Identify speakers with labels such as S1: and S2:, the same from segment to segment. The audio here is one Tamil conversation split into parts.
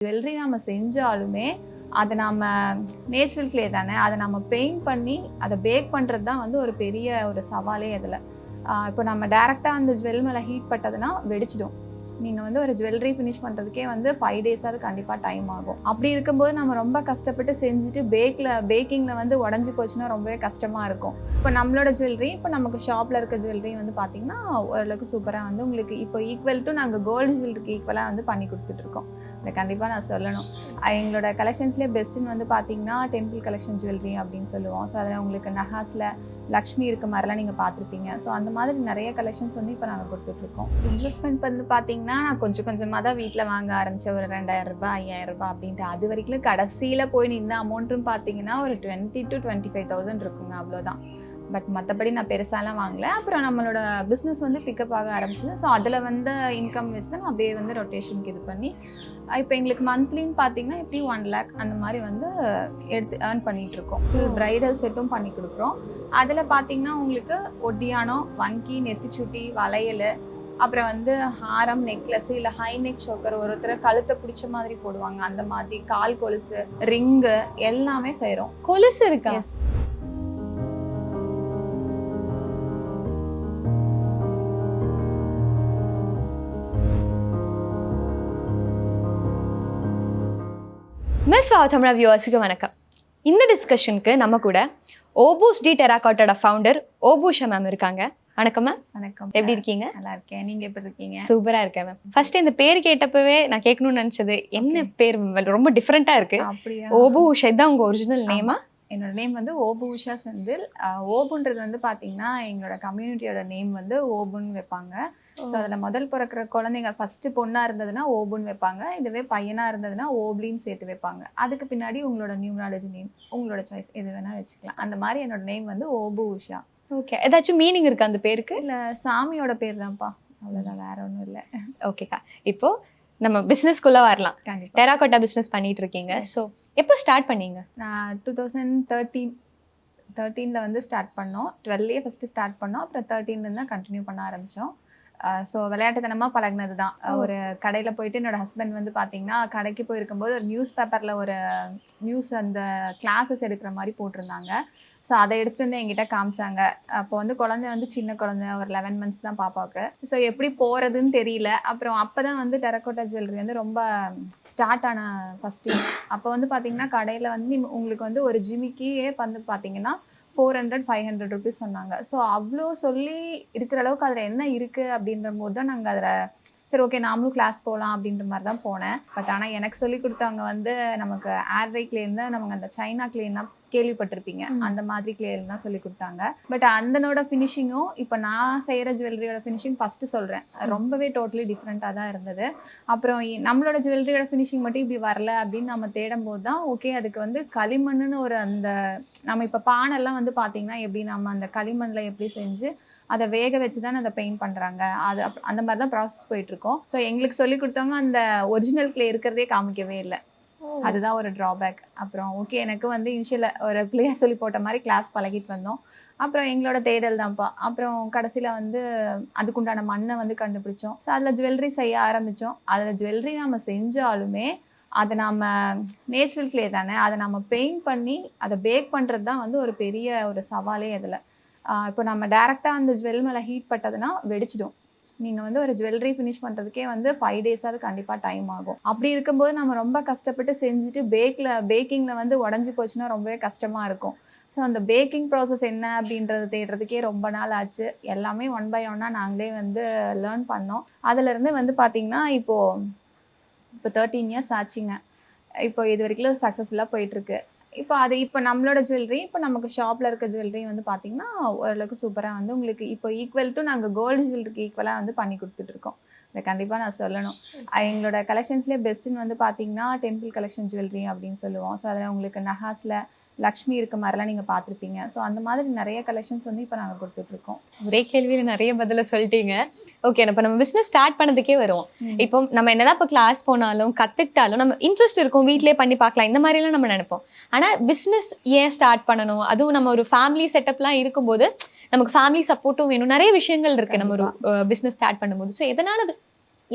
S1: ஜுவல்லரி நம்ம செஞ்சாலுமே அதை நம்ம நேச்சுரல் கிளே தானே, அதை நம்ம பெயிண்ட் பண்ணி அதை பேக் பண்ணுறது தான் வந்து ஒரு பெரிய ஒரு சவாலே அதில். இப்போ நம்ம டேரெக்டாக அந்த ஜுவல் மேலே ஹீட் பட்டதுன்னா வெடிச்சிடும். நீங்கள் வந்து ஒரு ஜுவல்லரி ஃபினிஷ் பண்ணுறதுக்கே வந்து 5 டேஸாவது கண்டிப்பாக டைம் ஆகும். அப்படி இருக்கும்போது நம்ம ரொம்ப கஷ்டப்பட்டு செஞ்சுட்டு பேக்கிங்கில் வந்து உடஞ்சி போச்சுன்னா ரொம்பவே கஷ்டமாக இருக்கும். இப்போ நம்மளோட ஜுவல்லரி, இப்போ நமக்கு ஷாப்பில் இருக்க ஜுவல்லரி வந்து பார்த்திங்கன்னா ஓரளவுக்கு சூப்பராக வந்து உங்களுக்கு இப்போ ஈக்குவல் டு நாங்கள் கோல்டு ஜுவல்லரிக்கு ஈக்குவலாக வந்து பண்ணி கொடுத்துட்ருக்கோம். இதை கண்டிப்பாக நான் சொல்லணும். எங்களோட கலெக்ஷன்ஸ்லேயே பெஸ்ட்டுன்னு வந்து பார்த்திங்கன்னா டெம்பிள் கலெக்ஷன் ஜுவல்லரி அப்படின்னு சொல்லுவோம். ஸோ அதில் உங்களுக்கு நஹாஸில் லக்ஷ்மி இருக்க மாதிரிலாம் நீங்கள் பார்த்துருப்பீங்க. ஸோ அந்த மாதிரி நிறைய கலெக்ஷன்ஸ் வந்து இப்போ நாங்கள் கொடுத்துட்ருக்கோம். இன்வெஸ்ட்மெண்ட் வந்து பார்த்திங்கன்னா நான் கொஞ்சம் கொஞ்சமாக தான் வீட்டில் வாங்க ஆரம்பித்தேன். ஒரு 2000 ரூபாய் 5000 ரூபாய் அப்படின்ட்டு. அது வரைக்கும் கடைசியில் போய் நின்று அமௌண்ட்டுன்னு பார்த்தீங்கன்னா ஒரு 20,000 to 25,000 இருக்குங்க, அவ்வளோதான். பட் மற்றபடி நான் பெருசாலாம் வாங்கலை. அப்புறம் நம்மளோட பிஸ்னஸ் வந்து பிக்கப் ஆக ஆரம்பிச்சிது. ஸோ அதில் வந்து இன்கம் வச்சு தான் நான் அப்படியே வந்து ரொட்டேஷனுக்கு இது பண்ணி இப்போ எங்களுக்கு மந்த்லின்னு பார்த்தீங்கன்னா எப்படி 1 lakh அந்த மாதிரி வந்து எடுத்து ஏர்ன் பண்ணிகிட்ருக்கோம். ஃபுல் ப்ரைடல் செட்டும் பண்ணி கொடுக்குறோம். அதில் பார்த்தீங்கன்னா உங்களுக்கு ஒட்டியானம், வங்கி, நெத்திச்சுட்டி, வளையல், அப்புறம் வந்து ஹாரம், நெக்லஸ், இல்லை ஹை நெக் ஷோக்கர், ஒருத்தர் கழுத்தை பிடிச்ச மாதிரி போடுவாங்க, அந்த மாதிரி கால் கொலுசு, ரிங்கு எல்லாமே செய்கிறோம்.
S2: கொலுசு இருக்கா?
S1: எஸ்.
S2: மிஸ் வாவ் தமிழா வியூவர்ஸுக்கு வணக்கம். இந்த டிஸ்கஷனுக்கு நம்ம கூட ஓபூஸ் டி டெராகாட்டோட ஃபவுண்டர் ஓபூஷா மேம் இருக்காங்க. வணக்கம் மேம்.
S1: வணக்கம்.
S2: எப்படி இருக்கீங்க?
S1: நல்லா இருக்கேன். நீங்கள் எப்படி இருக்கீங்க?
S2: சூப்பராக இருக்கேன் மேம். ஃபர்ஸ்ட் இந்த பேர் கேட்டப்பவே நான் கேட்கணும்னு நினச்சது, என்ன பேர் ரொம்ப டிஃப்ரெண்ட்டாக இருக்கு.
S1: அப்படியா?
S2: ஓபூஷா தான் உங்கள் ஒரிஜினல் நேமா?
S1: என்னோட நேம் வந்து ஓபூஷா செந்தில். ஓபுன்றது வந்து பார்த்தீங்கன்னா எங்களோட கம்யூனிட்டியோட நேம் வந்து ஓபுன்னு வைப்பாங்க. ஸோ அதில் முதல் பிறக்கிற குழந்தைங்க ஃபஸ்ட்டு பொண்ணாக இருந்ததுன்னா ஓபுன்னு வைப்பாங்க. இதுவே பையனாக இருந்ததுன்னா ஓப்லின்னு சேர்த்து வைப்பாங்க. அதுக்கு பின்னாடி உங்களோட நியூமராலஜி நேம், உங்களோட சாய்ஸ் எது வேணால் வச்சுக்கலாம். அந்த மாதிரி என்னோட நேம் வந்து ஓபு உஷா.
S2: ஓகே, ஏதாச்சும் மீனிங் இருக்கா அந்த பேருக்கு?
S1: இல்லை, சாமியோட பேர் தான்ப்பா, அவ்வளோதான், வேற ஒன்றும் இல்லை.
S2: ஓகேக்கா, இப்போ நம்ம பிஸ்னஸ்க்குள்ளே வரலாம்.
S1: கண்டிப்பாக.
S2: டெராகோட்டா பிஸ்னஸ் பண்ணிட்டு இருக்கீங்க. ஸோ எப்போ ஸ்டார்ட் பண்ணீங்க?
S1: நான் 2013 வந்து ஸ்டார்ட் பண்ணோம். 12 ஃபஸ்ட்டு ஸ்டார்ட் பண்ணோம். அப்புறம் 13 தான் கண்டினியூ பண்ண ஆரம்பித்தோம். ஸோ விளையாட்டுத்தனமாக பழகினது தான். ஒரு கடையில் போயிட்டு என்னோட ஹஸ்பண்ட் வந்து பார்த்தீங்கன்னா கடைக்கு போயிருக்கும்போது ஒரு நியூஸ் பேப்பரில் ஒரு நியூஸ் அந்த கிளாஸஸ் எடுக்கிற மாதிரி போட்டிருந்தாங்க. ஸோ அதை எடுத்துகிட்டு வந்து என்கிட்ட காமிச்சாங்க. அப்போ வந்து குழந்தை வந்து சின்ன குழந்தை, ஒரு 11 months தான் பாப்பாவுக்கு. ஸோ எப்படி போகிறதுன்னு தெரியல. அப்புறம் அப்போ தான் வந்து டெராகோட்டா ஜுவல்லரி வந்து ரொம்ப ஸ்டார்ட் ஆன ஃபஸ்ட்டு. அப்போ வந்து பார்த்தீங்கன்னா கடையில் வந்து உங்களுக்கு வந்து ஒரு ஜிமிக்கியே வந்து பார்த்தீங்கன்னா 400-500 ருபீஸ் சொன்னாங்க. ஸோ அவ்வளோ சொல்லி இருக்கிற அளவுக்கு அதில் என்ன இருக்குது அப்படின்ற போது தான் நாங்கள் அதில் சரி ஓகே நாமளும் கிளாஸ் போகலாம் அப்படின்ற மாதிரி தான் போனேன். பட் ஆனால் எனக்கு சொல்லி கொடுத்தவங்க வந்து நமக்கு ஏர்ரை கிளேன்னு தான், நமக்கு அந்த சைனா கிளேன்னா கேள்விப்பட்டிருப்பீங்க, அந்த மாதிரி கிளேன்னு தான் சொல்லி கொடுத்தாங்க. பட் அந்தனோட ஃபினிஷிங்கும் இப்போ நான் செய்கிற ஜுவல்லரியோட ஃபினிஷிங் ஃபஸ்ட்டு சொல்கிறேன், ரொம்பவே டோட்டலி டிஃப்ரெண்ட்டாக தான் இருந்தது. அப்புறம் நம்மளோட ஜுவல்லரியோட ஃபினிஷிங் மட்டும் இப்படி வரல அப்படின்னு நம்ம தேடும் போது தான் ஓகே அதுக்கு வந்து களிமண்ணுன்னு ஒரு அந்த நம்ம இப்போ பானைலாம் வந்து பார்த்திங்கன்னா எப்படி நம்ம அந்த களிமண்ணில் எப்படி செஞ்சு அதை வேக வச்சு தான் அதை பெயிண்ட் பண்ணுறாங்க, அது அந்த மாதிரி தான் ப்ராசஸ் போயிட்டுருக்கோம். ஸோ எங்களுக்கு சொல்லி கொடுத்தவங்க அந்த ஒரிஜினல் கிளே இருக்கிறதே காமிக்கவே இல்லை. அதுதான் ஒரு ட்ராபேக். அப்புறம் ஓகே எனக்கு வந்து இனிஷியலில் ஒரு பிள்ளையார் சொல்லி போட்ட மாதிரி கிளாஸ் பழகிட்டு வந்தோம். அப்புறம் எங்களோட தேடல் தான்ப்பா. அப்புறம் கடைசியில் வந்து அதுக்குண்டான மண்ணை வந்து கண்டுபிடிச்சோம். ஸோ அதில் ஜுவல்லரி செய்ய ஆரம்பித்தோம். அதில் ஜுவல்லரி நம்ம செஞ்சாலுமே அதை நம்ம நேச்சுரல் கிளே தானே, அதை நம்ம பெயிண்ட் பண்ணி அதை பேக் பண்ணுறது தான் வந்து ஒரு பெரிய ஒரு சவாலே அதில். இப்போ நம்ம டேரெக்டாக அந்த ஜுவல் மேலே ஹீட் பட்டதுன்னா வெடிச்சிடும். நீங்கள் வந்து ஒரு ஜுவல்லரி ஃபினிஷ் பண்ணுறதுக்கே வந்து 5 டேஸாவது கண்டிப்பாக டைம் ஆகும். அப்படி இருக்கும்போது நம்ம ரொம்ப கஷ்டப்பட்டு செஞ்சுட்டு பேக்கிங்கில் வந்து உடஞ்சி போச்சுன்னா ரொம்பவே கஷ்டமாக இருக்கும். ஸோ அந்த பேக்கிங் ப்ராசஸ் என்ன அப்படின்றது தேடுறதுக்கே ரொம்ப நாள் ஆச்சு. எல்லாமே 1 by 1 நாங்களே வந்து லேர்ன் பண்ணோம். அதிலேருந்து வந்து பார்த்திங்கன்னா இப்போ 13 years ஆச்சுங்க. இப்போ இது வரைக்கும் சக்ஸஸ்ஃபுல்லாக போயிட்டுருக்கு. இப்போ நம்மளோட ஜுவல்லரி, இப்போ நமக்கு ஷாப்பில் இருக்க ஜுவல்லரி வந்து பார்த்திங்கன்னா ஓரளவுக்கு சூப்பராக வந்து உங்களுக்கு இப்போ ஈக்குவல் டு நாங்கள் கோல்டு ஜுவல்லரிக்கு ஈக்குவலாக வந்து பண்ணி கொடுத்துட்ருக்கோம். இதை கண்டிப்பாக நான் சொல்லணும். எங்களோட கலெக்ஷன்ஸ்லேயே பெஸ்ட்டுன்னு வந்து பார்த்திங்கன்னா டெம்பிள் கலெக்ஷன் ஜுவல்லரி அப்படின்னு சொல்லுவோம். ஸோ அதில் உங்களுக்கு நஹாஸில் லக்ஷ்மி இருக்க மாதிரிலாம் நீங்கள் பார்த்துருப்பீங்க. ஸோ அந்த மாதிரி நிறைய கலெக்ஷன்ஸ் வந்து இப்போ நாங்கள் கொடுத்துட்ருக்கோம்.
S2: ஒரே கேள்வியில் நிறைய பதில சொல்லிட்டீங்க. ஓகே, இப்போ நம்ம பிஸ்னஸ் ஸ்டார்ட் பண்ணதுக்கே வருவோம். இப்போ நம்ம என்னதான் இப்போ கிளாஸ் போனாலும் கற்றுக்கிட்டாலும் நம்ம இன்ட்ரெஸ்ட் இருக்கும், வீட்டிலே பண்ணி பார்க்கலாம், இந்த மாதிரிலாம் நம்ம நினைப்போம். ஆனால் பிஸ்னஸ் ஏன் ஸ்டார்ட் பண்ணணும், அதுவும் நம்ம ஒரு ஃபேமிலி செட்டப்லாம் இருக்கும்போது நமக்கு ஃபேமிலி சப்போர்ட்டும் வேணும், நிறைய விஷயங்கள் இருக்குது நம்ம ஒரு பிஸ்னஸ் ஸ்டார்ட் பண்ணும்போது. ஸோ எதனால்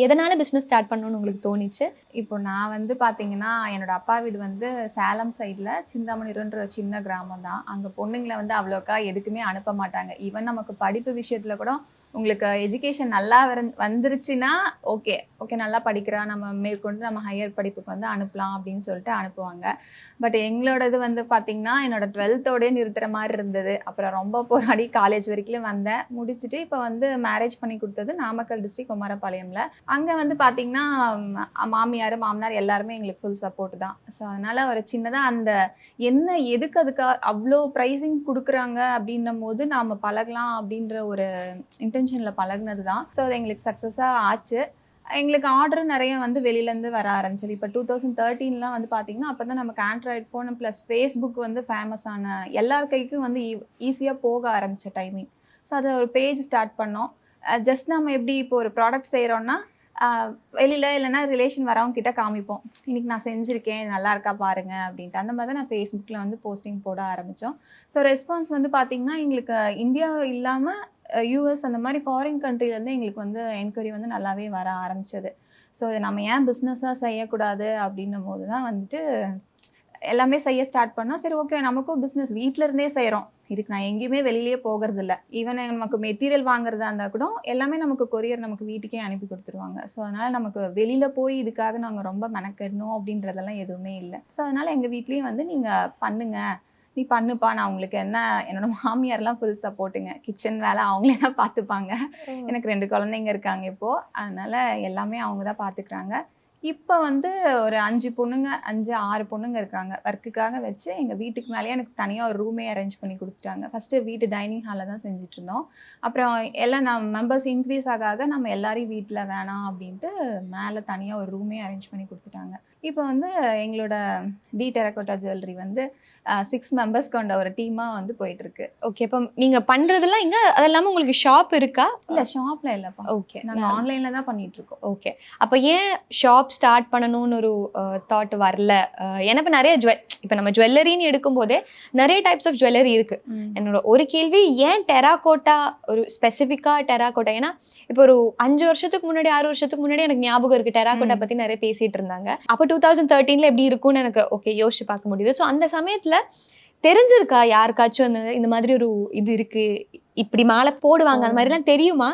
S2: எதனால பிசினஸ் ஸ்டார்ட் பண்ணணும்னு உங்களுக்கு தோணிச்சு?
S1: இப்போ நான் வந்து பார்த்தீங்கன்னா, என்னோட அப்பா வீடு வந்து சேலம் சைடுல சிந்தாமணின்ற ஒரு சின்ன கிராமம் தான். அங்க பொண்ணுங்கள வந்து அவ்வளோக்கா எதுக்குமே அனுப்ப மாட்டாங்க. ஈவன் நமக்கு படிப்பு விஷயத்துல கூட உங்களுக்கு எஜுகேஷன் நல்லா வந்துருச்சுன்னா ஓகே, ஓகே நல்லா படிக்கிறா, நம்ம மேற்கொண்டு நம்ம ஹையர் படிப்புக்கு வந்து அனுப்பலாம் அப்படின்னு சொல்லிட்டு அனுப்புவாங்க. பட் எங்களோடது வந்து பார்த்தீங்கன்னா, என்னோட 12த்தோடயே நிறுத்துற மாரி இருந்தது. அப்புறம் ரொம்ப போராடி காலேஜ் வரைக்கும் வந்தேன். முடிச்சுட்டு இப்போ வந்து மேரேஜ் பண்ணி குடுத்தது நாமக்கல் டிஸ்ட்ரிக்ட் குமாரபாளையம்ல. அங்க வந்து பார்த்தீங்கன்னா, மாமியார், மாமனார் எல்லாருமே எங்களுக்கு ஃபுல் சப்போர்ட் தான். ஸோ அதனால ஒரு சின்னதா அந்த என்ன எதுக்கு அதுக்கு அவ்ளோ பிரைசிங் குடுக்குறாங்க அப்படின்னும்போது நாம பழகலாம் அப்படின்ற ஒரு இன்டென்ஷன்ல பழகுனது தான். ஸோ அது எங்களுக்கு சக்ஸஸா ஆச்சு. எங்களுக்கு ஆர்டர் நெறைய வந்து வெளியிலேருந்து வர ஆரம்பிச்சது. இப்போ 2013லாம் வந்து பார்த்தீங்கன்னா, அப்போ தான் நமக்கு ஆண்ட்ராய்டு ஃபோன் ப்ளஸ் Facebook வந்து ஃபேமஸான எல்லார் கைக்கும் வந்து ஈஸியா போக ஆரம்பிச்ச டைமிங். ஸோ அது ஒரு பேஜ் ஸ்டார்ட் பண்ணோம். ஜஸ்ட் நம்ம எப்படி இப்போ ஒரு ப்ராடக்ட் செய்றோம்னா, அ வெளியில இல்லைன்னா ரிலேஷன் வரவங்க கிட்ட காமிப்போம். இன்னைக்கு நான் செஞ்சிருக்கேன். இது நல்லா இருக்கா பாருங்க அப்படின்ட்டு. அந்த மாதிரி தான் நான் Facebookல வந்து போஸ்டிங் போட ஆரம்பிச்சோம். ஸோ ரெஸ்பான்ஸ் வந்து பார்த்தீங்கன்னா, எங்களுக்கு இந்தியா இல்லாம யுஎஸ் அந்த மாதிரி ஃபாரின் கண்ட்ரிலேருந்து எங்களுக்கு வந்து என்கொயரி வந்து நல்லாவே வர ஆரம்பிச்சது. ஸோ இதை நம்ம ஏன் பிஸ்னஸாக செய்யக்கூடாது அப்படின்னும் போது தான் வந்துட்டு எல்லாமே செய்ய ஸ்டார்ட் பண்ணோம். சரி ஓகே நமக்கும் பிஸ்னஸ் வீட்டில இருந்தே செய்கிறோம். இதுக்கு நான் எங்கேயுமே வெளியிலேயே போகிறதில்ல. ஈவன் நமக்கு மெட்டீரியல் வாங்குறதா இருந்தால் கூட எல்லாமே நமக்கு கொரியர் நமக்கு வீட்டுக்கே அனுப்பி கொடுத்துருவாங்க. ஸோ அதனால் நமக்கு வெளியில் போய் இதுக்காக நாங்கள் ரொம்ப மெனக்கெடணும் அப்படின்றதெல்லாம் எதுவுமே இல்லை. ஸோ அதனால் எங்கள் வீட்லேயும் வந்து நீங்கள் பண்ணுங்க, நீ பண்ணுப்பா, நான் உங்களுக்கு என்ன என்னோட மாமியார்லாம் ஃபுல் சப்போர்ட்டுங்க. கிச்சன் வேலை அவங்களே தான் பார்த்துப்பாங்க. எனக்கு 2 குழந்தைங்க இருக்காங்க இப்போது. அதனால் எல்லாமே அவங்க தான் பார்த்துக்கிறாங்க. இப்போ வந்து ஒரு 5 பொண்ணுங்க 5, 6 பொண்ணுங்க இருக்காங்க. ஒர்க்குக்காக வச்சு எங்கள் வீட்டுக்கு மேலேயே எனக்கு தனியாக ஒரு ரூமே அரேஞ்ச் பண்ணி கொடுத்துட்டாங்க. ஃபஸ்ட்டு வீட்டு டைனிங் ஹாலில் தான் செஞ்சுட்ருந்தோம். அப்புறம் எல்லாம் மெம்பர்ஸ் இன்க்ரீஸ் ஆக நம்ம எல்லாரையும் வீட்டில் வேணாம் அப்படின்ட்டு மேலே தனியாக ஒரு ரூமே அரேஞ்ச் பண்ணி கொடுத்துட்டாங்க. இப்போ வந்து எங்களோட டி டெரகோட்டா ஜுவல்லரி வந்து 6 மெம்பர்ஸ் கொண்ட ஒரு டீமாக வந்து போயிட்டுருக்கு.
S2: ஓகே. இப்போ நீங்க பண்றதெல்லாம் இங்க அது இல்லாம உங்களுக்கு ஷாப் இருக்கா?
S1: இல்லை ஷாப்பில் இல்லைப்பா.
S2: ஓகே.
S1: நாங்கள் ஆன்லைனில் தான் பண்ணிகிட்ருக்கோம்.
S2: ஓகே. அப்போ ஏன் ஷாப் ஸ்டார்ட் பண்ணணும்னு ஒரு தாட் வரல? ஏன்னா இப்போ நிறைய இப்போ நம்ம ஜுவல்லரின்னு எடுக்கும்போதே நிறைய டைப்ஸ் ஆஃப் ஜுவல்லரி இருக்கு. என்னோட ஒரு கேள்வி, ஏன் டெராகோட்டா ஒரு ஸ்பெசிஃபிக்கா டெராகோட்டா? ஏன்னா இப்போ ஒரு 5 வருஷத்துக்கு முன்னாடி 6 வருஷத்துக்கு முன்னாடி எனக்கு ஞாபகம் இருக்கு டெராகோட்டா பத்தி நிறைய பேசிட்டு இருந்தாங்க. அப்போ 2013ல எப்படி இருக்கும்னு எனக்கு ஓகே யோசிச்சு பார்க்க முடியுது. ஸோ அந்த சமயத்துல தெரிஞ்சிருக்கா யாருக்காச்சும் இந்த மாதிரி ஒரு இது இருக்கு, இப்படி மாலை போடுவாங்க, அந்த மாதிரிலாம் தெரியுமா?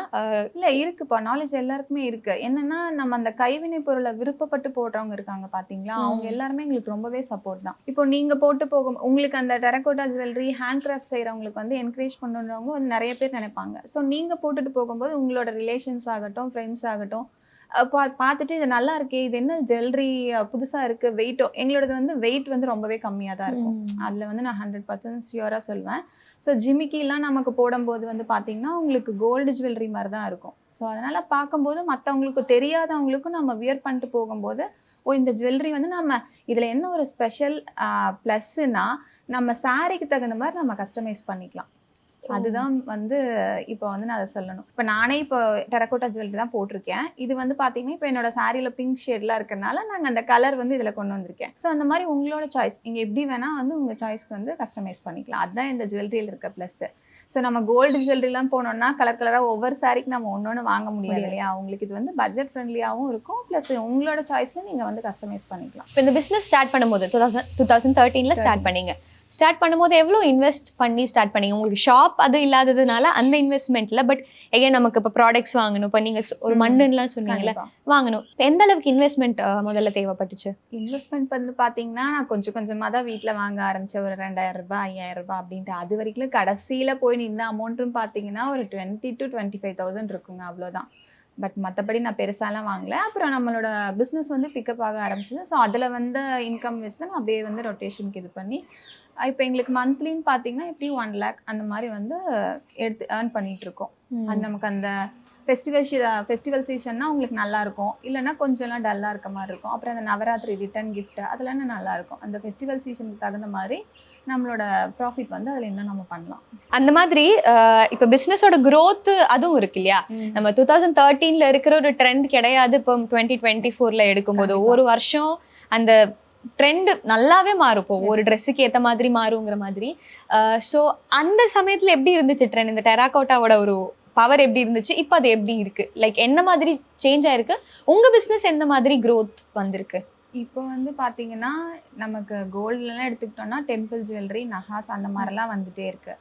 S1: இல்லை இருக்குப்பா, நாலேஜ் எல்லாருக்குமே இருக்கு. என்னன்னா நம்ம அந்த கைவினை பொருளை விருப்பப்பட்டு போடுறவங்க இருக்காங்க பார்த்தீங்களா, அவங்க எல்லாருமே எங்களுக்கு ரொம்பவே சப்போர்ட் தான். இப்போ நீங்க போட்டு போகும் உங்களுக்கு அந்த டெரகோட்டா ஜுவல்லரி ஹேண்ட் கிராஃப்ட் செய்கிறவங்களுக்கு வந்து என்கரேஜ் பண்ணுறவங்க வந்து நிறைய பேர் நினைப்பாங்க. ஸோ நீங்க போட்டுட்டு போகும்போது உங்களோட ரிலேஷன்ஸ் ஆகட்டும், ஃப்ரெண்ட்ஸ் ஆகட்டும் பார்த்துட்டு இது நல்லா இருக்கே, இது என்ன ஜுவல்லரி புதுசாக இருக்குது, வெயிட்டும் எங்களோடது வந்து வெயிட் வந்து ரொம்பவே கம்மியாக தான் இருக்கும். அதில் வந்து நான் 100% ஷியூராக சொல்வேன். ஸோ ஜிமிக்கிலாம் நமக்கு போடும்போது வந்து பார்த்தீங்கன்னா உங்களுக்கு கோல்டு ஜுவல்லரி மாதிரி தான் இருக்கும். ஸோ அதனால் பார்க்கும்போது மற்றவங்களுக்கு தெரியாதவங்களுக்கும் நம்ம வியர் பண்ணிட்டு போகும்போது, ஓ இந்த ஜுவல்லரி வந்து நம்ம இதில் என்ன ஒரு ஸ்பெஷல் ப்ளஸ்ஸுன்னா நம்ம சாரீக்கு தகுந்த மாதிரி நம்ம கஸ்டமைஸ் பண்ணிக்கலாம். அதுதான் வந்து இப்போ வந்து நான் அதை சொல்லணும். இப்போ நானே இப்போ டெரகோட்டா ஜுவல்லரி தான் போட்டிருக்கேன். இது வந்து பார்த்தீங்கன்னா இப்போ என்னோட சாரியில் பிங்க் ஷேட்லாம் இருக்கிறனால நாங்கள் அந்த கலர் வந்து இதில் கொண்டு வந்திருக்கேன். ஸோ அந்த மாதிரி உங்களோட சாய்ஸ், நீங்கள் எப்படி வேணால் வந்து உங்கள் சாய்ஸ்க்கு வந்து கஸ்டமைஸ் பண்ணிக்கலாம். அதுதான் இந்த ஜுவல்லரியில் இருக்க ப்ளஸ்ஸு. ஸோ நம்ம கோல்டு ஜுவல்லரிலாம் போனோம்னா கலர் கலராக ஒவ்வொரு சாரிக்கு நம்ம ஒன்று வாங்க முடியாது இல்லையா. அவங்களுக்கு இது வந்து பட்ஜெட் ஃப்ரெண்ட்லியாகவும் இருக்கும், ப்ளஸ் உங்களோட சாய்ஸில் நீங்கள் வந்து கஸ்டமைஸ் பண்ணிக்கலாம்.
S2: இப்போ இந்த பிஸ்னஸ் ஸ்டார்ட் பண்ணும்போது 2013ல ஸ்டார்ட் பண்ணீங்க. ஸ்டார்ட் பண்ணும்போது எவ்வளோ இன்வெஸ்ட் பண்ணி ஸ்டார்ட் பண்ணீங்க? உங்களுக்கு ஷாப் அது இல்லாததுனால அந்த இன்வெஸ்ட்மெண்ட்ல, பட் எகைன் நமக்கு இப்போ ப்ராடக்ட்ஸ் வாங்கணும், இப்போ நீங்கள் ஒரு மண்ணுலாம் சொன்னீங்கல்ல வாங்கணும், எந்த அளவுக்கு இன்வெஸ்ட்மெண்ட் முதல்ல தேவைப்பட்டுச்சு?
S1: இன்வெஸ்ட்மெண்ட் வந்து பார்த்தீங்கன்னா நான் கொஞ்சம் கொஞ்சமாக தான் வீட்டில் வாங்க ஆரம்பித்தேன். ஒரு 2000 ரூபாய் 5000 ரூபாய் அப்படின்ட்டு. அது வரைக்கும் கடைசியில் போய் நின்று அமௌண்ட்டுன்னு பார்த்தீங்கன்னா ஒரு 20,000 to 25,000 இருக்குங்க, அவ்வளோதான். பட் மற்றபடி நான் பெருசாலாம் வாங்கல. அப்புறம் நம்மளோட பிஸ்னஸ் வந்து பிக்கப் ஆக ஆரம்பிச்சது. ஸோ அதில் வந்து இன்கம் வச்சு தான் நான் அப்படியே வந்து ரொட்டேஷனுக்கு இது பண்ணி இப்போ எங்களுக்கு மந்த்லின்னு பார்த்தீங்கன்னா எப்படி 1 lakh அந்த மாதிரி வந்து எடுத்து ஏர்ன் பண்ணிகிட்ருக்கோம். அது நமக்கு அந்த ஃபெஸ்டிவல் சீசன்னா உங்களுக்கு நல்லாயிருக்கும், இல்லைன்னா கொஞ்சம்லாம் டல்லாக இருக்க மாதிரி இருக்கும். அப்புறம் அந்த நவராத்திரி ரிட்டர்ன் கிஃப்ட்டு அதெல்லாம் நல்லாயிருக்கும். அந்த ஃபெஸ்டிவல் சீசனுக்கு தகுந்த மாதிரி நம்மளோட ப்ராஃபிட் வந்து அதில் இன்னும் நம்ம பண்ணலாம்.
S2: அந்த மாதிரி இப்போ பிஸ்னஸோட க்ரோத் அதுவும் இருக்கு இல்லையா. நம்ம 2013ல இருக்கிற ஒரு ட்ரெண்ட் கிடையாது. இப்போ 2024ல எடுக்கும்போது ஒரு வருஷம் அந்த ட்ரெண்ட் நல்லாவே மாறும். இப்போ ஒரு ட்ரெஸ்ஸுக்கு ஏற்ற மாதிரி மாறுங்கிற மாதிரி. ஸோ அந்த சமயத்தில் எப்படி இருந்துச்சு ட்ரெண்ட்? இந்த டெராகோட்டாவோட ஒரு பவர் எப்படி இருந்துச்சு, இப்போ அது எப்படி இருக்கு, லைக் என்ன மாதிரி சேஞ்ச் ஆயிருக்கு, உங்க பிசினஸ் எந்த மாதிரி growth வந்திருக்கு?
S1: இப்போ வந்து பார்த்தீங்கன்னா, நமக்கு கோல்டுலலாம் எடுத்துக்கிட்டோம்னா, டெம்பிள் ஜுவல்லரி, நகாஸ் அந்த மாரிலாம் வந்துட்டே இருக்கு.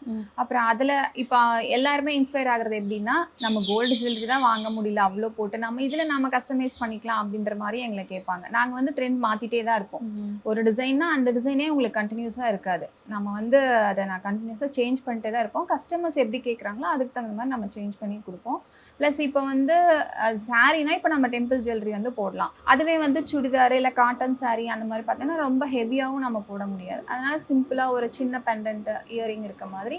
S1: அப்புறம் அதில இப்போ எல்லாருமே இன்ஸ்பயர் ஆகுறது எப்படின்னா, நம்ம கோல்டு ஜுவல்லரி தான் வாங்க முடியல அவ்ளோ போட்டு, நம்ம இதில நம்ம கஸ்டமைஸ் பண்ணிக்கலாம் அப்படின்ற மாரி எங்கள கேட்பாங்க. நாங்க வந்து ட்ரெண்ட் மாத்திட்டே தான் இருப்போம். ஒரு டிசைன்னா அந்த டிசைனே உங்களுக்கு கன்டினியூஸா இருக்காது. நம்ம வந்து அத நான் கன்டினியூஸா சேஞ்ச் பண்ணிட்டே தான் இருப்போம். கஸ்டமர்ஸ் எப்படி கேட்குறாங்களோ அதுக்கு தகுந்த மாரி நம்ம சேஞ்ச் பண்ணி குடுப்போம். ப்ளஸ் இப்போ வந்து சாரீனா இப்போ நம்ம டெம்பிள் ஜுவல்லரி வந்து போடலாம். அதுவே வந்து சுடிதார் இல்ல காட்டன் சாரீ அந்த மாதிரி பார்த்தீங்கன்னா ரொம்ப ஹெவியாகவும் நம்ம போட முடியாது. அதனால சிம்பிளா ஒரு சின்ன பெண்டன்ட், இயரிங் இருக்க மாதிரி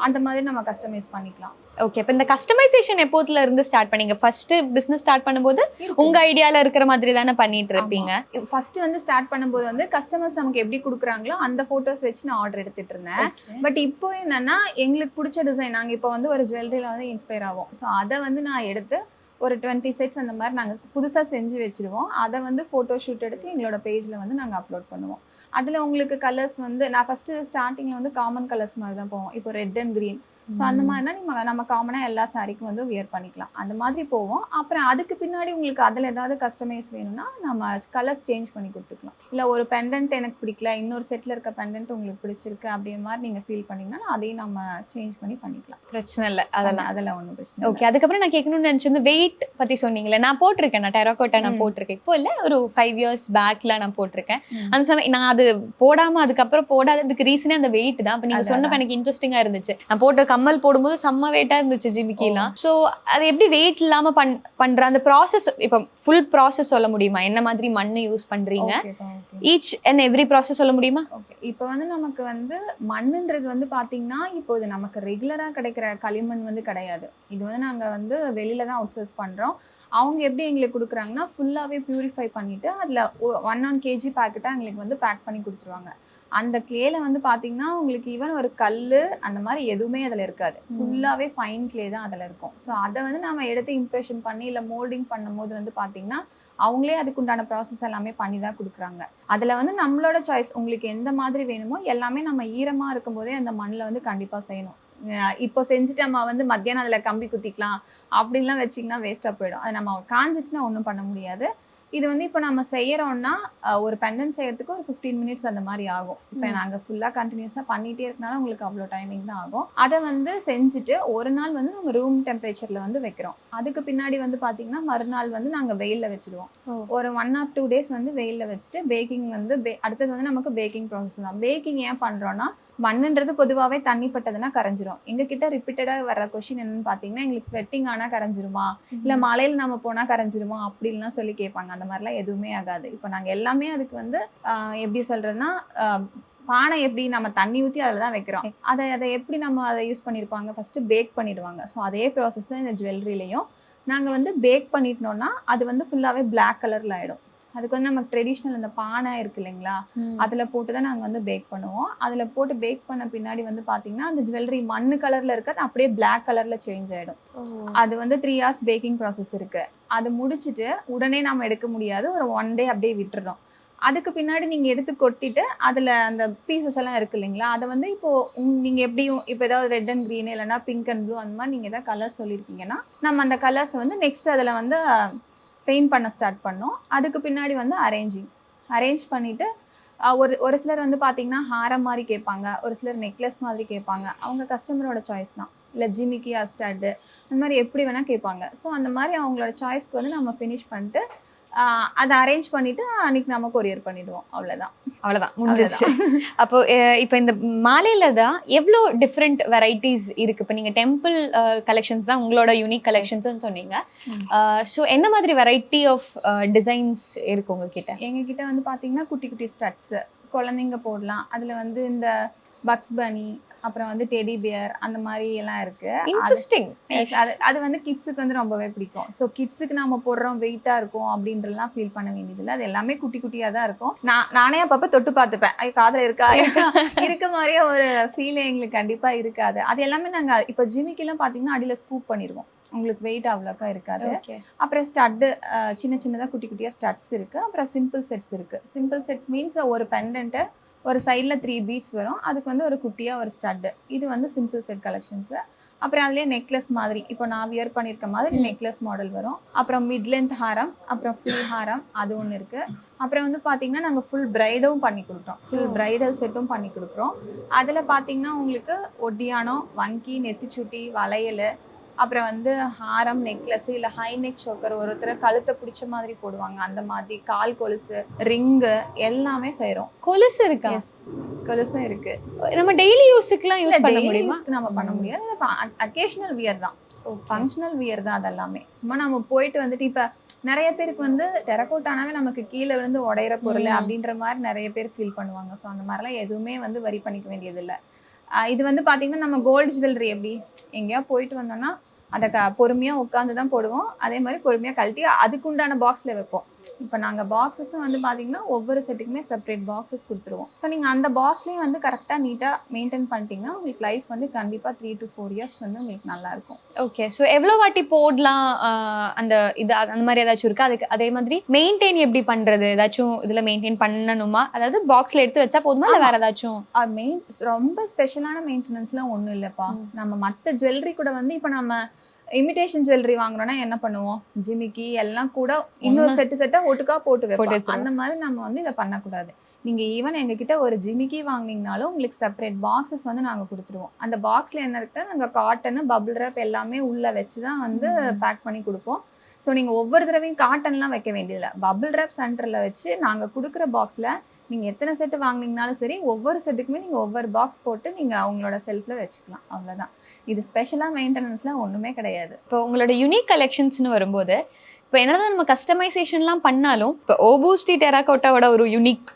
S1: அந்த மாதிரி நம்ம கஸ்டமைஸ் பண்ணிக்கலாம்.
S2: ஓகே. இப்போ இந்த கஸ்டமைசேஷன் எப்போத்துல இருந்து ஸ்டார்ட் பண்ணீங்க? ஃபர்ஸ்ட் பிசினஸ் ஸ்டார்ட் பண்ணும்போது உங்க ஐடியால இருக்கிற மாதிரி தானே பண்ணிட்டு இருப்பீங்க?
S1: ஃபர்ஸ்ட் வந்து ஸ்டார்ட் பண்ணும்போது வந்து கஸ்டமர்ஸ் நமக்கு எப்படி கொடுக்குறாங்களோ அந்த போட்டோஸ் வச்சு நான் ஆர்டர் எடுத்துட்டு இருந்தேன். பட் இப்போ என்னன்னா எங்களுக்கு பிடிச்ச டிசைன் நாங்கள் இப்போ வந்து ஒரு ஜுவல்லரியில வந்து இன்ஸ்பயர் ஆகும். ஸோ அதை வந்து நான் எடுத்து ஒரு 20 செட்ஸ் அந்த மாதிரி நாங்கள் புதுசாக செஞ்சு வச்சுருவோம். அதை வந்து ஃபோட்டோ ஷூட் எடுத்து எங்களோட பேஜில் வந்து நாங்கள் அப்லோட் பண்ணுவோம். அதில் உங்களுக்கு கலர்ஸ் வந்து நான் ஃபஸ்ட்டு ஸ்டார்டிங்கில் வந்து காமன் கலர்ஸ் மாதிரி தான் போவோம். இப்போ ரெட் அண்ட் க்ரீன். ஸோ அந்த மாதிரினா நம்ம காமனாக எல்லா சாரிக்கும் வந்து வியர் பண்ணிக்கலாம். அந்த மாதிரி போவோம். அப்புறம் அதுக்கு பின்னாடி உங்களுக்கு அதில் ஏதாவது கஸ்டமைஸ் வேணும்னா நம்ம கலர்ஸ் சேஞ்ச் பண்ணி கொடுத்துக்கலாம். இல்லை ஒரு பெண்டன்ட் எனக்கு பிடிக்கல, இன்னொரு செட்டில் இருக்க பெண்டன்ட் உங்களுக்கு பிடிச்சிருக்கு அப்படின்ற மாதிரி நீங்கள் ஃபீல் பண்ணிங்கன்னா அதையும் நம்ம சேஞ்ச் பண்ணி பண்ணிக்கலாம்.
S2: பிரச்சனை இல்லை,
S1: அதெல்லாம் ஒன்றும் பிரச்சனை.
S2: ஓகே. அதுக்கப்புறம் நான் கேட்கணும்னு நினச்சிருந்து வெயிட் பற்றி சொன்னீங்களே, நான் போட்டிருக்கேன், நான் டெராகோட்டா நான் போட்டிருக்கேன். இப்போ இல்லை, ஒரு 5 years பேக்லாம் நான் போட்டிருக்கேன். அந்த சமயம் நான் அது போடாமல் அதுக்கப்புறம் போடாததுக்கு ரீசனே அந்த வெயிட் தான். அப்போ நீங்கள் சொன்னப்போ எனக்கு இன்ட்ரெஸ்டிங்காக இருந்துச்சு. நான் போட்ட கம்மல் போடும்போது செம்ம வெயிட்டா இருந்துச்சு ஜிமிக்கிலாம். ஸோ அது எப்படி வெயிட் இல்லாம பண்ற அந்த ப்ராசஸ், இப்போ ஃபுல் ப்ராசஸ் சொல்ல முடியுமா? என்ன மாதிரி மண்ணு யூஸ் பண்றீங்க, ஈச் அண்ட் எவ்ரி ப்ராசஸ் சொல்ல முடியுமா?
S1: ஓகே. இப்போ வந்து நமக்கு வந்து மண்ணுன்றது வந்து பாத்தீங்கன்னா இப்போ இது நமக்கு ரெகுலரா கிடைக்கிற களிமண் வந்து கிடையாது. இது வந்து நாங்க வந்து வெளியில தான் அவுட்சோர்ஸ் பண்றோம். அவங்க எப்படி எங்களுக்கு கொடுக்குறாங்கன்னா ஃபுல்லாவே பியூரிஃபை பண்ணிட்டு அதில் 1 kg பேக்கெட்டாக எங்களுக்கு வந்து பேக் பண்ணி கொடுத்துருவாங்க. அந்த கிளேல வந்து பார்த்தீங்கன்னா உங்களுக்கு ஈவன் ஒரு கல் அந்த மாதிரி எதுவுமே அதில் இருக்காது. ஃபுல்லாகவே ஃபைன் கிளே தான் அதில் இருக்கும். ஸோ அதை வந்து நம்ம எடுத்து இம்ப்ரெஷன் பண்ணி இல்லை மோல்டிங் பண்ணும்போது வந்து பார்த்தீங்கன்னா அவங்களே அதுக்குண்டான ப்ராசஸ் எல்லாமே பண்ணி தான் கொடுக்குறாங்க. அதில் வந்து நம்மளோட சாய்ஸ், உங்களுக்கு எந்த மாதிரி வேணுமோ எல்லாமே நம்ம ஈரமாக இருக்கும்போதே அந்த மண்ணில் வந்து கண்டிப்பாக செய்யணும். இப்போ செஞ்சுட்டு நம்ம வந்து மத்தியானம் அதில் கம்பி குத்திக்கலாம் அப்படின்லாம் வச்சிங்கன்னா வேஸ்ட்டாக போயிடும். அது நம்ம காஞ்சிச்சுன்னா ஒன்றும் பண்ண முடியாது. இது வந்து இப்போ நம்ம செய்யறோம்னா ஒரு பெண்டன்ட் செய்யறதுக்கு ஒரு 15 minutes அந்த மாதிரி ஆகும். இப்போ நாங்கள் ஃபுல்லாக கண்டினியூஸாக பண்ணிகிட்டே இருக்கனால உங்களுக்கு அவ்வளோ டைமிங் தான் ஆகும். அதை வந்து செஞ்சுட்டு ஒரு நாள் வந்து நம்ம ரூம் டெம்பரேச்சரில் வந்து வைக்கிறோம். அதுக்கு பின்னாடி வந்து பார்த்தீங்கன்னா மறுநாள் வந்து நாங்கள் வெயிலில் வச்சுருவோம். ஒரு 1 or 2 days வந்து வெயிலில் வச்சுட்டு பேக்கிங் வந்து அடுத்தது வந்து நமக்கு பேக்கிங் ப்ராசஸ் தான். பேக்கிங் ஏன் பண்ணுறோன்னா மண்ணுன்றது பொதுவாகவே தண்ணி பட்டதுன்னா கரைஞ்சிரும். எங்ககிட்ட ரிப்பீட்டடாக வர கொஸ்டின் என்னன்னு பார்த்தீங்கன்னா எங்களுக்கு ஸ்வெட்டிங் ஆனால் கரைஞ்சிருமா, இல்லை மழையில் நம்ம போனால் கரைஞ்சிருமா அப்படின்லாம் சொல்லி கேட்பாங்க. அந்த மாதிரிலாம் எதுவுமே ஆகாது. இப்போ நாங்கள் எல்லாமே அதுக்கு வந்து எப்படி சொல்கிறதுனா பானை எப்படி நம்ம தண்ணி ஊற்றி அதில் தான் வைக்கிறோம். அதை எப்படி நம்ம அதை யூஸ் பண்ணியிருப்பாங்க, ஃபஸ்ட்டு பேக் பண்ணிடுவாங்க. ஸோ அதே ப்ராசஸ் தான் இந்த ஜுவல்லரிலையும். நாங்கள் வந்து பேக் பண்ணிட்டோம்னா அது வந்து ஃபுல்லாகவே பிளாக் கலரில் ஆகிடும். அதுக்கு வந்து நமக்கு ட்ரெடிஷ்னல் அந்த பானை இருக்கு இல்லைங்களா, அதில் போட்டு தான் நாங்கள் வந்து பேக் பண்ணுவோம். அதில் போட்டு பேக் பண்ண பின்னாடி வந்து பார்த்தீங்கன்னா அந்த ஜுவல்லரி மண்ணு கலரில் இருக்கிறது அப்படியே பிளாக் கலரில் சேஞ்ச் ஆகிடும். அது வந்து 3 hours பேக்கிங் ப்ராசஸ் இருக்குது. அது முடிச்சுட்டு உடனே நம்ம எடுக்க முடியாது, ஒரு 1 day அப்படியே விட்டுறோம். அதுக்கு பின்னாடி நீங்கள் எடுத்து கொட்டிட்டு அதில் அந்த பீசஸ் எல்லாம் இருக்குது இல்லைங்களா, அதை வந்து இப்போது நீங்கள் எப்படியும் இப்போ ஏதாவது ரெட் அண்ட் க்ரீன் இல்லைனா பிங்க் அண்ட் ப்ளூ அந்த மாதிரி நீங்கள் எதாவது கலர்ஸ் சொல்லியிருக்கீங்கன்னா நம்ம அந்த கலர்ஸை வந்து நெக்ஸ்ட் அதில் வந்து பெயிண்ட் பண்ண ஸ்டார்ட் பண்ணோம். அதுக்கு பின்னாடி வந்து அரேஞ்ச் பண்ணிவிட்டு ஒரு சிலர் வந்து பார்த்தீங்கன்னா ஹாரம் மாதிரி கேட்பாங்க, ஒரு சிலர் நெக்லஸ் மாதிரி கேட்பாங்க. அவங்க கஸ்டமரோட சாய்ஸ் தான். இல்லை ஜிமிக்கி ஸ்டட்டு அந்த மாதிரி எப்படி வேணால் கேட்பாங்க. ஸோ அந்த மாதிரி அவங்களோட சாய்ஸ்க்கு வந்து நம்ம ஃபினிஷ் பண்ணிட்டு அதை அரேஞ்ச் பண்ணிவிட்டு அன்றைக்கி நம்ம கொரியர் பண்ணிவிடுவோம். அவ்வளோதான் முடிஞ்சிச்சு.
S2: அப்போ இப்போ இந்த மாலையில் தான் எவ்வளோ டிஃப்ரெண்ட் வெரைட்டிஸ் இருக்குது? இப்போ நீங்கள் டெம்பிள் கலெக்ஷன்ஸ் தான் உங்களோட யூனிக் கலெக்ஷன்ஸ்னு சொன்னீங்க. ஸோ என்ன மாதிரி வெரைட்டி ஆஃப் டிசைன்ஸ் இருக்குது உங்ககிட்ட?
S1: எங்ககிட்ட வந்து பார்த்தீங்கன்னா குட்டி குட்டி ஸ்டட்ஸு குழந்தைங்க போடலாம். அதில் வந்து இந்த பக்ஸ் பனி, அப்புறம் வந்து டெடி பியர் அந்த மாதிரி எல்லாம் இருக்கு.
S2: இன்ட்ரெஸ்டிங்.
S1: அது வந்து கிட்ஸுக்கு வந்து ரொம்பவே பிடிக்கும். ஸோ கிட்ஸுக்கு நம்ம போடுறோம் வெயிட்டா இருக்கும் அப்படின்றலாம் ஃபீல் பண்ண வேண்டியதில்லை. அது எல்லாமே குட்டி குட்டியா தான் இருக்கும். நானே அப்பப்போ தொட்டு பார்த்துப்பேன், காதில் இருக்கா இருக்க மாதிரியே ஒரு ஃபீல் எங்களுக்கு கண்டிப்பா இருக்காது. அது எல்லாமே நாங்கள் இப்போ ஜிமிக்கெல்லாம் பார்த்தீங்கன்னா அடியில் ஸ்கூப் பண்ணிடுவோம், உங்களுக்கு வெயிட் அவ்வளோக்கா இருக்காது. அப்புறம் ஸ்டட்டு சின்ன சின்னதாக குட்டி குட்டியாக ஸ்டட்ஸ் இருக்குது. அப்புறம் சிம்பிள் செட்ஸ் இருக்குது. சிம்பிள் செட்ஸ் மீன்ஸ் ஒரு பெண்டன்ட்டு, ஒரு சைடில் 3 beads வரும், அதுக்கு வந்து ஒரு குட்டியாக ஒரு ஸ்டட்டு. இது வந்து சிம்பிள் செட் கலெக்ஷன்ஸு. அப்புறம் அதுலேயே நெக்லஸ் மாதிரி இப்போ நான் வியர் பண்ணியிருக்க மாதிரி நெக்லஸ் மாடல் வரும். அப்புறம் மிட் லென்த் ஹாரம், அப்புறம் ஃபுல் ஹாரம் அது ஒன்று இருக்குது. அப்புறம் வந்து பார்த்தீங்கன்னா நாங்கள் ஃபுல் பிரைடும் பண்ணி கொடுக்குறோம், ஃபுல் பிரைடல் செட்டும் பண்ணி கொடுக்குறோம். அதில் பார்த்தீங்கன்னா உங்களுக்கு ஒட்டியானம், வங்கி, நெத்திச்சுட்டி, வளையல், அப்புறம் வந்து ஹாரம், நெக்லஸ், இல்லை ஹை நெக் ஷோக்கர், ஒருத்தர் கழுத்தை பிடிச்ச மாதிரி போடுவாங்க அந்த மாதிரி, கால் கொலுசு, ரிங்கு எல்லாமே செய்கிறோம்.
S2: கொலுசு இருக்கா?
S1: கொலுசும் இருக்கு.
S2: நம்ம டெய்லி யூஸுக்குலாம் யூஸ் பண்ண முடியுமா?
S1: நம்ம பண்ண முடியாது, அக்கேஷனல் வியர் தான், ஃபங்க்ஷனல் வியர் தான் அதெல்லாமே. சும்மா நம்ம போயிட்டு வந்துட்டு இப்போ நிறைய பேருக்கு வந்து டெரக்கோட்டானாவே நமக்கு கீழே விழுந்து உடையிற பொருள் அப்படின்ற மாதிரி நிறைய பேர் ஃபீல் பண்ணுவாங்க. ஸோ அந்த மாதிரிலாம் எதுவுமே வந்து வரி பண்ணிக்க வேண்டியதில்லை. இது வந்து பார்த்தீங்கன்னா நம்ம கோல்டு ஜுவல்லரி எப்படி எங்கேயா போயிட்டு வந்தோம்னா அதை பொறுமையாக உட்காந்து தான் போடுவோம், அதே மாதிரி பொறுமையாக கழட்டி அதுக்கு உண்டான பாக்ஸில் வைப்போம். இப்போ நாங்கள் பாக்ஸஸும் வந்து பார்த்தீங்கன்னா ஒவ்வொரு செட்டுக்குமே செப்பரேட் பாக்ஸஸ் கொடுத்துருவோம். ஸோ நீங்கள் அந்த பாக்ஸ்லேயும் வந்து கரெக்டாக நீட்டாக மெயின்டைன் பண்ணிட்டீங்கன்னா உங்களுக்கு லைஃப் வந்து கண்டிப்பாக 3 to 4 years வந்து உங்களுக்கு நல்லாயிருக்கும்.
S2: ஓகே, ஸோ எவ்வளோ வாட்டி போடலாம் அந்த இது அந்த மாதிரி ஏதாச்சும் இருக்கா? அதுக்கு அதே மாதிரி மெயின்டைன் எப்படி பண்ணுறது, ஏதாச்சும் இதில் மெயின்டைன் பண்ணணுமா? அதாவது பாக்ஸில் எடுத்து வச்சா போதுமா இல்லை வேறு ஏதாச்சும்?
S1: ரொம்ப ஸ்பெஷலான மெயின்டெனன்ஸ்லாம் ஒன்றும் இல்லைப்பா. நம்ம மற்ற ஜுவல்லரி கூட வந்து இப்போ நம்ம இமிடேஷன் ஜுவல்லரி வாங்குறோம்னா என்ன பண்ணுவோம், ஜிமிக்கி எல்லாம் கூட இன்னொரு செட்டா ஒட்டுக்கா போட்டு வைப்போம். அந்த மாதிரி நம்ம வந்து இதை பண்ணக்கூடாது. நீங்கள் ஈவன் எங்ககிட்ட ஒரு ஜிமிக்கி வாங்கினீங்கனாலும் உங்களுக்கு செப்பரேட் பாக்ஸஸ் வந்து நாங்கள் கொடுத்துருவோம். அந்த பாக்ஸில் என்ன இருக்குன்னா நாங்கள் காட்டனு, பபிள் ரேப் எல்லாமே உள்ளே வச்சு தான் வந்து பேக் பண்ணி கொடுப்போம். ஸோ நீங்கள் ஒவ்வொரு தடவையும் காட்டன்லாம் வைக்க வேண்டியதில்லை, பபிள் ரேப் சென்டரில் வச்சு நாங்கள் கொடுக்குற பாக்ஸில் நீங்கள் எத்தனை செட்டு வாங்கினீங்கனாலும் சரி ஒவ்வொரு செட்டுக்குமே நீங்கள் ஒவ்வொரு பாக்ஸ் போட்டு நீங்கள் அவங்களோட செல்ஃபில் வச்சுக்கலாம், அவ்வளோதான். இது ஸ்பெஷலாக மெயின்டெனன்ஸ்லாம் ஒன்றுமே கிடையாது.
S2: இப்போ உங்களோட யூனிக் கலெக்ஷன்ஸ்னு வரும்போது இப்போ என்னதான் நம்ம கஸ்டமைசேஷன்லாம் பண்ணாலும் இப்போ ஓபூஸ்டி டெராகோட்டாவோட ஒரு யூனிக்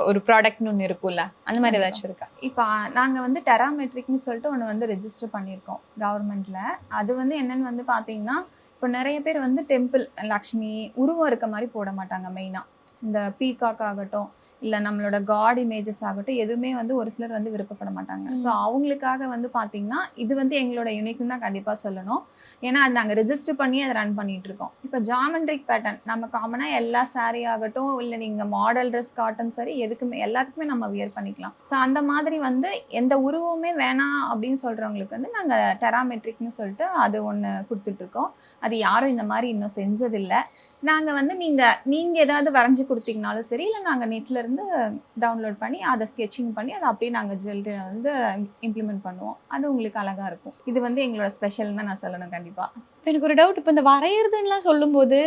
S2: ஒரு ப்ராடக்ட்னு ஒன்று இருக்கும்ல, அந்த மாதிரி ஏதாச்சும் இருக்கா?
S1: இப்போ நாங்கள் வந்து டெராமெட்ரிக்னு சொல்லிட்டு ஒன்று வந்து ரெஜிஸ்டர் பண்ணியிருக்கோம் கவர்மெண்ட்டில். அது வந்து என்னென்னு வந்து பார்த்தீங்கன்னா இப்போ நிறைய பேர் வந்து டெம்பிள் லக்ஷ்மி உருவம் இருக்க மாதிரி போட மாட்டாங்க. மெயினாக இந்த பீகாக் ஆகட்டும் இல்லை நம்மளோட காட் இமேஜஸ் ஆகட்டும் எதுவுமே வந்து ஒரு சிலர் வந்து விருப்பப்பட மாட்டாங்க. ஸோ அவங்களுக்காக வந்து பார்த்தீங்கன்னா இது வந்து எங்களோட யூனிக்னு தான் கண்டிப்பாக சொல்லணும். ஏன்னா அது நாங்கள் ரெஜிஸ்டர் பண்ணி அதை ரன் பண்ணிட்டு இருக்கோம். இப்போ ஜாமெண்ட்ரிக் பேட்டர்ன் நம்ம காமனாக எல்லா சாரீ ஆகட்டும் இல்லை நீங்கள் மாடல் ட்ரெஸ், காட்டன் சாரி எதுக்குமே எல்லாத்துக்குமே நம்ம வியர் பண்ணிக்கலாம். ஸோ அந்த மாதிரி வந்து எந்த உருவமே வேணாம் அப்படின்னு சொல்கிறவங்களுக்கு வந்து நாங்கள் டெராமெட்ரிக்னு சொல்லிட்டு அது ஒன்று கொடுத்துட்ருக்கோம். அது யாரும் இந்த மாதிரி இன்னும் செஞ்சதில்லை. நாங்கள் வந்து நீங்கள் ஏதாவது வரைஞ்சி கொடுத்தீங்கனாலும் சரி இல்லை நாங்கள் நெட்லேருந்து டவுன்லோட் பண்ணி அதை ஸ்கெட்சிங் பண்ணி அதை அப்படியே நாங்கள் ஜுவல்லரியில் வந்து இம்ப்ளிமெண்ட் பண்ணுவோம். அது உங்களுக்கு அழகாக இருக்கும். இது வந்து எங்களோட ஸ்பெஷல்னு தான் நான் சொல்லணும் கண்டிப்பாக.
S2: இப்போ எனக்கு ஒரு டவுட், இப்போ இந்த வரைகிறதுலாம் சொல்லும்போது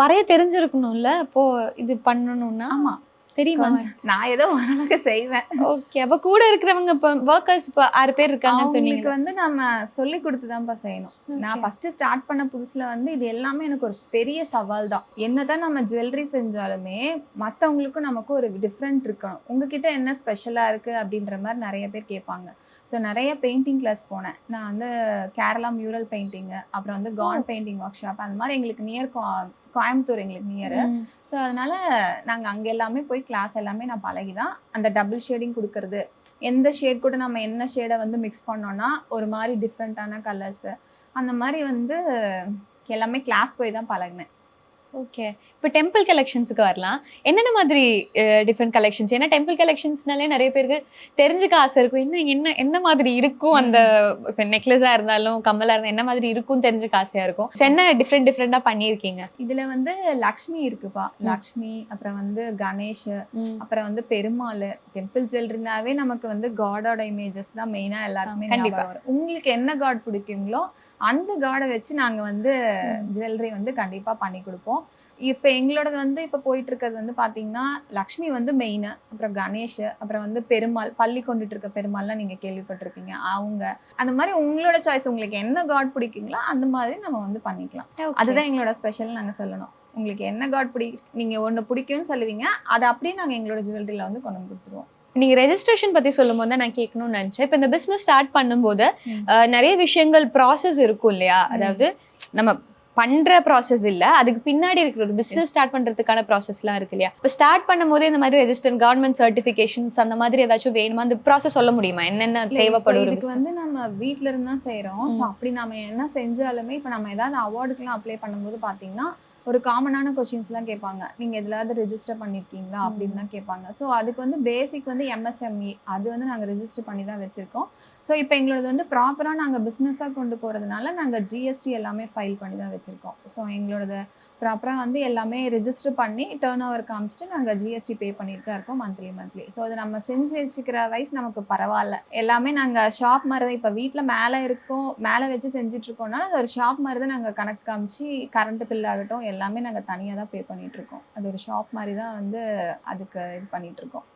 S2: வரைய தெரிஞ்சிருக்கணும்ல, அப்போது இது பண்ணணும்னா?
S1: ஆமாம்
S2: தெரியுமா?
S1: நான் ஏதோ ஓரளவுக்கு செய்வேன்.
S2: ஓகே, அப்போ கூட இருக்கிறவங்க இப்போ ஒர்க்கர்ஸ் இப்போ 6 பேர் இருக்காங்கன்னு சொன்னீங்க,
S1: வந்து நம்ம சொல்லி கொடுத்து தான்ப்பா செய்யணும். நான் ஃபர்ஸ்ட் ஸ்டார்ட் பண்ண புதுசுல வந்து இது எல்லாமே எனக்கு ஒரு பெரிய சவால் தான். என்னதான் நம்ம ஜுவல்லரி செஞ்சாலுமே மற்றவங்களுக்கும் நமக்கு ஒரு டிஃப்ரெண்ட் இருக்கணும். உங்ககிட்ட என்ன ஸ்பெஷலாக இருக்குது அப்படின்ற மாதிரி நிறைய பேர் கேட்பாங்க. ஸோ நிறைய பெயிண்டிங் கிளாஸ் போனேன் நான் வந்து, கேரளா மியூரல் பெயிண்டிங்கு, அப்புறம் வந்து கான் பெயிண்டிங் ஒர்க் ஷாப், அந்த மாதிரி எங்களுக்கு நியர் கோயம்புத்தூர் எங்களுக்கு நியரு. ஸோ அதனால் நாங்கள் அங்கே எல்லாமே போய் கிளாஸ் எல்லாமே நான் பழகி தான் அந்த டபுள் ஷேடிங் கொடுக்கறது, எந்த ஷேட் கூட நம்ம என்ன ஷேடை வந்து மிக்ஸ் பண்ணோன்னா ஒரு மாதிரி டிஃப்ரெண்ட்டான கலர்ஸு, அந்த மாதிரி வந்து எல்லாமே கிளாஸ் போய் தான் பழகினேன்.
S2: ஓகே, இப்போ டெம்பிள் கலெக்ஷன்ஸுக்கு வரலாம். என்னென்ன மாதிரி டிஃப்ரெண்ட் கலெக்ஷன்ஸ்? ஏன்னா டெம்பிள் கலெக்ஷன்ஸ்னாலே நிறைய பேருக்கு தெரிஞ்சுக்க ஆசை இருக்கும். என்ன மாதிரி இருக்கும் அந்த இப்போ நெக்லஸாக இருந்தாலும் கம்மலாக இருந்தால் என்ன மாதிரி இருக்கும்னு தெரிஞ்சுக்க ஆசையாக இருக்கும். ஸோ என்ன டிஃப்ரெண்டாக பண்ணியிருக்கீங்க?
S1: இதில் வந்து லக்ஷ்மி இருக்குப்பா, லக்ஷ்மி, அப்புறம் வந்து கணேஷ், அப்புறம் வந்து பெருமாள். டெம்பிள் ஜுவல்லரினாவே நமக்கு வந்து காடோட இமேஜஸ் தான் மெயினாக எல்லாருக்குமே கண்டிப்பாக வரும். உங்களுக்கு என்ன காட் பிடிக்குங்களோ அந்த காடை வச்சு நாங்கள் வந்து ஜுவல்லரி வந்து கண்டிப்பாக பண்ணி கொடுப்போம். இப்போ எங்களோடது வந்து இப்போ போயிட்டு இருக்கிறது வந்து பார்த்தீங்கன்னா லக்ஷ்மி வந்து மெயின், அப்புறம் கணேஷ், அப்புறம் வந்து பெருமாள், பள்ளி கொண்டுட்டு இருக்க பெருமாள்லாம் நீங்கள் கேள்விப்பட்டிருப்பீங்க அவங்க. அந்த மாதிரி உங்களோட சாய்ஸ், உங்களுக்கு என்ன காட் பிடிக்குங்களோ அந்த மாதிரி நம்ம வந்து பண்ணிக்கலாம். அதுதான் எங்களோட ஸ்பெஷல் நாங்கள் சொல்லணும். உங்களுக்கு என்ன காட் நீங்கள் ஒன்று பிடிக்கும்னு சொல்லுவீங்க, அதை அப்படியே நாங்கள் எங்களோட ஜுவல்லரியில் வந்து கொண்டு வந்து கொடுத்துருவோம்.
S2: நீங்கள் ரெஜிஸ்ட்ரேஷன் பற்றி சொல்லும் போது நான் கேட்கணும்னு நினச்சேன். இப்போ இந்த பிஸ்னஸ் ஸ்டார்ட் பண்ணும்போது நிறைய விஷயங்கள் ப்ராசஸ் இருக்கும் இல்லையா? அதாவது நம்ம பண்ணுற ப்ராசஸ் இல்லை, அதுக்கு பின்னாடி இருக்கிற ஒரு பிஸ்னஸ் ஸ்டார்ட் பண்ணுறதுக்கான ப்ராசஸ்லாம் இருக்கு இல்லையா? இப்போ ஸ்டார்ட் பண்ணும் போதே இந்த மாதிரி ரெஜிஸ்டர் கவர்மெண்ட் சர்டிஃபிகேஷன்ஸ் அந்த மாதிரி ஏதாச்சும் வேணுமா? அந்த ப்ராசஸ் சொல்ல முடியுமா? என்னென்ன தேவைப்படும்?
S1: இதுக்கு வந்து நம்ம வீட்டில இருந்து தான் செய்கிறோம். ஸோ அப்படி நம்ம என்ன செஞ்சாலுமே இப்போ நம்ம ஏதாவது அவார்டுக்குலாம் அப்ளை பண்ணும்போது பார்த்தீங்கன்னா ஒரு காமனான கொஷின்ஸ்லாம் கேட்பாங்க. நீங்க எதுலாவது ரெஜிஸ்டர் பண்ணியிருக்கீங்களா அப்படின்னு தான் கேட்பாங்க. ஸோ அதுக்கு வந்து பேசிக் வந்து எம்எஸ்எம்இ அது வந்து நாங்கள் ரெஜிஸ்டர் பண்ணி தான் வச்சுருக்கோம். ஸோ இப்போ எங்களோடது வந்து ப்ராப்பராக நாங்கள் பிஸ்னஸாக கொண்டு போகிறதுனால நாங்கள் ஜிஎஸ்டி எல்லாமே ஃபைல் பண்ணி தான் வச்சுருக்கோம். ஸோ எங்களோடது ப்ராப்பராக வந்து எல்லாமே ரெஜிஸ்டர் பண்ணி டர்ன் ஓவர் காமிச்சிட்டு நாங்கள் ஜிஎஸ்டி பே பண்ணிட்டு தான் இருக்கோம் மந்த்லி. ஸோ அது நம்ம செஞ்சு வச்சுக்கிற வயசு நமக்கு பரவாயில்ல. எல்லாமே நாங்கள் ஷாப் மாதிரி தான். இப்போ வீட்டில் மேலே இருக்கோம், மேலே வச்சு செஞ்சுட்ருக்கோம்னா அது ஒரு ஷாப் மாதிரி தான். நாங்கள் கணக்கு காமிச்சு கரண்ட் பில் ஆகட்டும் எல்லாமே நாங்கள் தனியாக தான் பே பண்ணிகிட்ருக்கோம். அது ஒரு ஷாப் மாதிரி தான் வந்து அதுக்கு இது பண்ணிகிட்ருக்கோம்.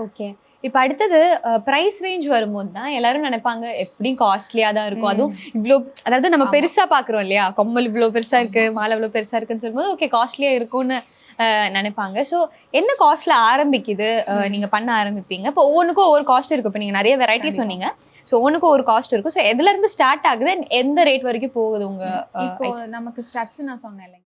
S2: ஓகே. இப்ப அடுத்தது பிரைஸ் ரேஞ்ச் வரும்போது தான் எல்லாரும் நினைப்பாங்க எப்படியும் காஸ்ட்லியா தான் இருக்கும். அதுவும் இவ்ளோ, அதாவது நம்ம பெருசா பாக்குறோம் இல்லையா, கம்மல் இவ்ளோ பெருசா இருக்கு, மாலை இவ்ளோ பெருசா இருக்குன்னு சொல்லும்போது ஓகே காஸ்ட்லியா இருக்கும்னு நினைப்பாங்க. ஸோ என்ன காஸ்ட்ல ஆரம்பிக்குது நீங்க பண்ண ஆரம்பிப்பீங்க? இப்போ ஒவ்வொன்றுக்கும் ஒவ்வொரு காஸ்ட் இருக்கு. இப்போ நீங்க நிறைய வெரைட்டி சொன்னீங்க. ஸோ ஒவ்வொன்றுக்கும் ஒரு காஸ்ட் இருக்கும். ஸோ எதுல இருந்து ஸ்டார்ட் ஆகுது, எந்த ரேட் வரைக்கும் போகுது உங்க?
S1: இப்போ நமக்கு ஸ்டட்ஸ் நான் சொன்னேன் இல்லைங்க,